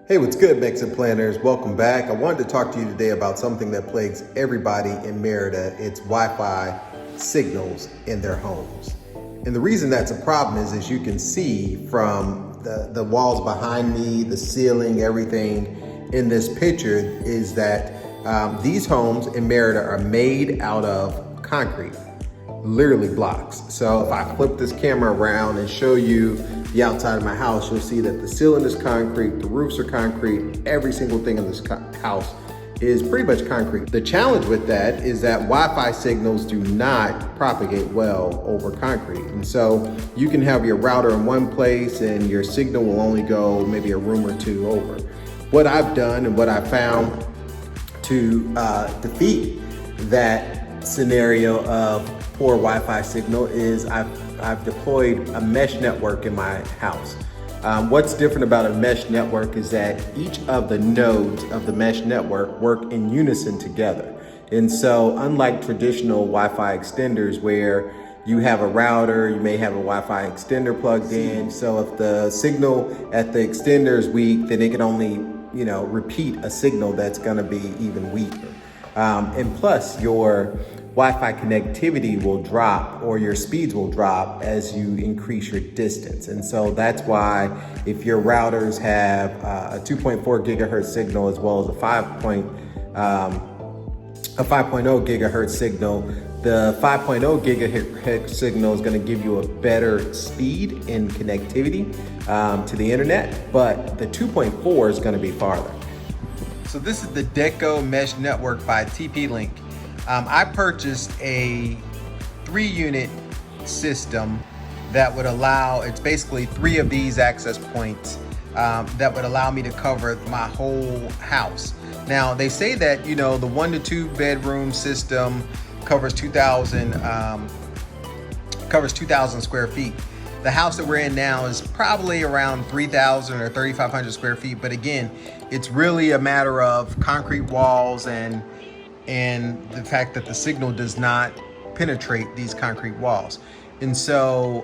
Hey, what's good, Mexican planners? Welcome back. I wanted to talk to you today about something that plagues everybody in Merida. It's Wi-Fi signals in their homes. And the reason that's a problem is, as you can see from the walls behind me, the ceiling, everything in this picture, is that these homes in Merida are made out of concrete, literally blocks. So if I flip this camera around and show you the outside of my house, you'll see that the ceiling is concrete, the roofs are concrete, every single thing in this house is pretty much concrete. The challenge with that is that Wi-Fi signals do not propagate well over concrete. And so you can have your router in one place and your signal will only go maybe a room or two over. What I've done and what I found to defeat that scenario of poor Wi-Fi signal is I've deployed a mesh network in my house. What's different about a mesh network is that each of the nodes of the mesh network work in unison together. And so unlike traditional Wi-Fi extenders where you have a router, you may have a Wi-Fi extender plugged in. So if the signal at the extender is weak, then it can only, repeat a signal that's gonna be even weaker. And plus your Wi-Fi connectivity will drop, or your speeds will drop as you increase your distance. And so that's why if your routers have a 2.4 gigahertz signal as well as a 5.0 gigahertz signal, the 5.0 gigahertz signal is going to give you a better speed in connectivity to the internet, but the 2.4 is going to be farther. So this is the Deco Mesh Network by TP-Link. I purchased a 3-unit system that would allow, it's basically 3 of these access points that would allow me to cover my whole house. Now they say that, the 1 to 2 bedroom system covers 2,000 square feet. The house that we're in now is probably around 3,000 or 3,500 square feet. But again, it's really a matter of concrete walls and the fact that the signal does not penetrate these concrete walls. And so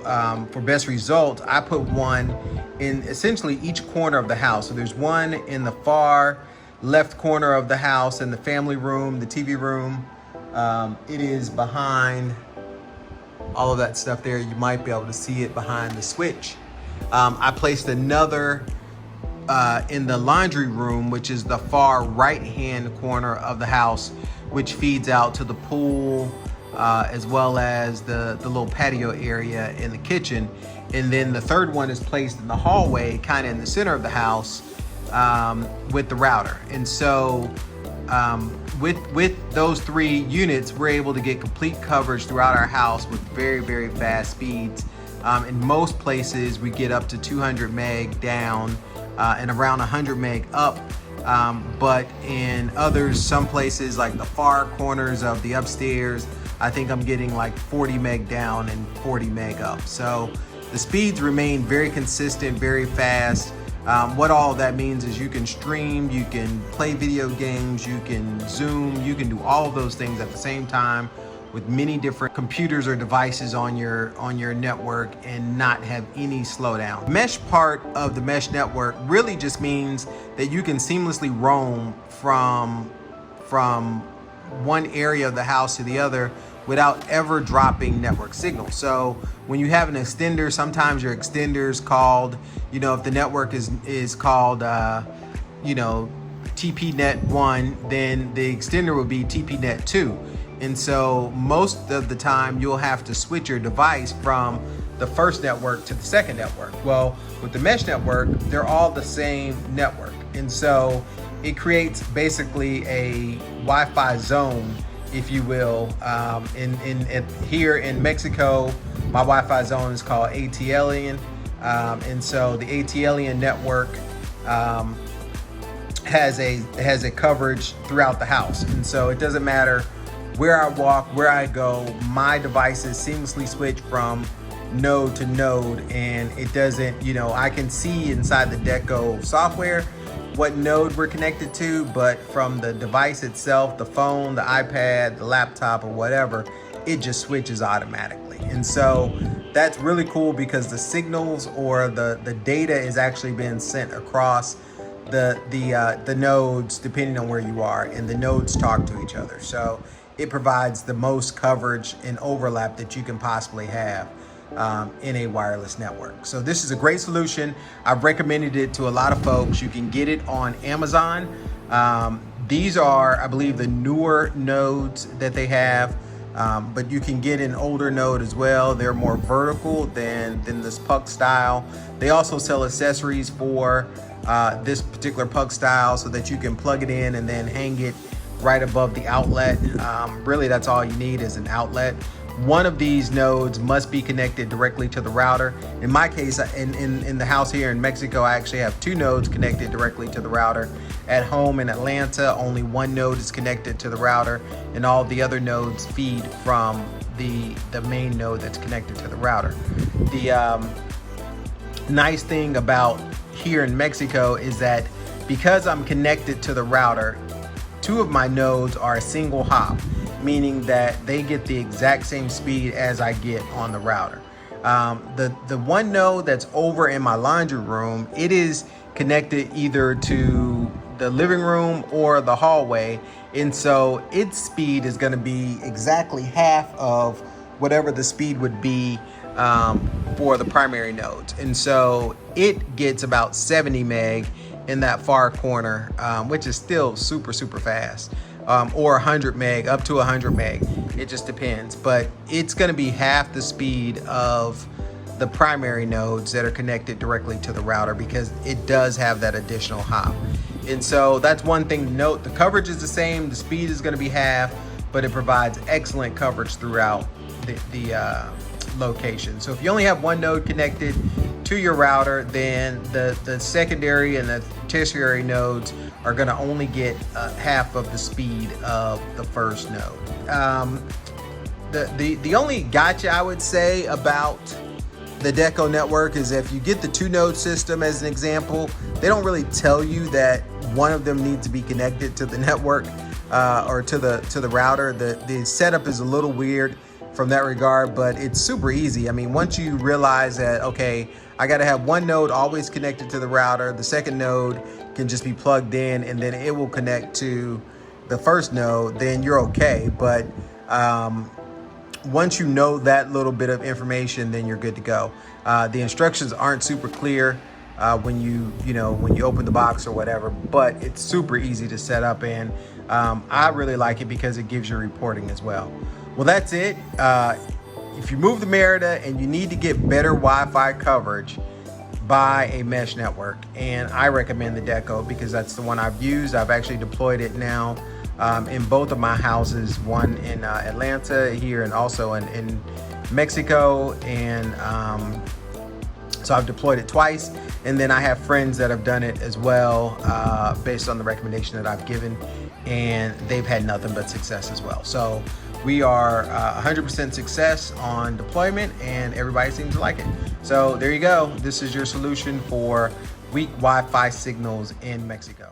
for best result, I put one in essentially each corner of the house. So there's one in the far left corner of the house in the family room, the TV room. It is behind all of that stuff there. You might be able to see it behind the switch. I placed another in the laundry room, which is the far right-hand corner of the house, which feeds out to the pool, as well as the little patio area in the kitchen. And then the third one is placed in the hallway, kind of in the center of the house, with the router. And so with those 3 units, we're able to get complete coverage throughout our house with very, very fast speeds. In most places, we get up to 200 meg down and around 100 meg up. But in others, some places like the far corners of the upstairs, I think I'm getting like 40 meg down and 40 meg up. So the speeds remain very consistent, very fast. What all that means is you can stream, you can play video games, you can Zoom, you can do all of those things at the same time with many different computers or devices on your network and not have any slowdown. The mesh part of the mesh network really just means that you can seamlessly roam from one area of the house to the other without ever dropping network signal. So when you have an extender, sometimes your extender is called, if the network is called, TPNet 1, then the extender will be TPNet 2. And so most of the time you'll have to switch your device from the first network to the second network. Well, with the mesh network, they're all the same network. And so it creates basically a Wi-Fi zone, if you will. Here in Mexico, my Wi-Fi zone is called ATLian. And so the ATLian network has a coverage throughout the house. And so it doesn't matter where I walk, where I go, my devices seamlessly switch from node to node, and it doesn't, I can see inside the Deco software what node we're connected to, but from the device itself, the phone, the iPad, the laptop, or whatever, it just switches automatically. And so that's really cool because the signals or the data is actually being sent across the nodes depending on where you are, and the nodes talk to each other. So it provides the most coverage and overlap that you can possibly have in a wireless network. So this is a great solution. I've recommended it to a lot of folks. You can get it on Amazon. These are, I believe, the newer nodes that they have, but you can get an older node as well. They're more vertical than this puck style. They also sell accessories for this particular puck style so that you can plug it in and then hang it right above the outlet. Really, that's all you need is an outlet. One of these nodes must be connected directly to the router. In my case, in the house here in Mexico, I actually have 2 nodes connected directly to the router. At home in Atlanta, only 1 node is connected to the router, and all the other nodes feed from the main node that's connected to the router. The nice thing about here in Mexico is that because I'm connected to the router, 2 of my nodes are a single hop, meaning that they get the exact same speed as I get on the router. The one node that's over in my laundry room, it is connected either to the living room or the hallway, and so its speed is going to be exactly half of whatever the speed would be for the primary nodes. And so it gets about 70 meg in that far corner, which is still super fast, or 100 meg, up to 100 meg. It just depends, but it's going to be half the speed of the primary nodes that are connected directly to the router, because it does have that additional hop. And so that's one thing to note. The coverage is the same, the speed is going to be half, but it provides excellent coverage throughout the location. So if you only have 1 node connected to your router, then the secondary and the tertiary nodes are going to only get half of the speed of the first node. The only gotcha I would say about the Deco network is if you get the 2 node system as an example, they don't really tell you that one of them needs to be connected to the network or to the router. The setup is a little weird from that regard, but it's super easy. I mean, once you realize that, okay, I got to have 1 node always connected to the router, the second node can just be plugged in and then it will connect to the first node, then you're okay. But once you know that little bit of information, then you're good to go. The instructions aren't super clear when you open the box or whatever, but it's super easy to set up, and I really like it because it gives you reporting as well. Well, that's it. If you move to Merida and you need to get better Wi-Fi coverage, buy a mesh network, and I recommend the Deco because that's the one I've used. I've actually deployed it now in both of my houses, one in Atlanta here and also in Mexico, and so I've deployed it twice, and then I have friends that have done it as well based on the recommendation that I've given, and they've had nothing but success as well. So we are 100% success on deployment, and everybody seems to like it. So there you go. This is your solution for weak Wi-Fi signals in Mexico.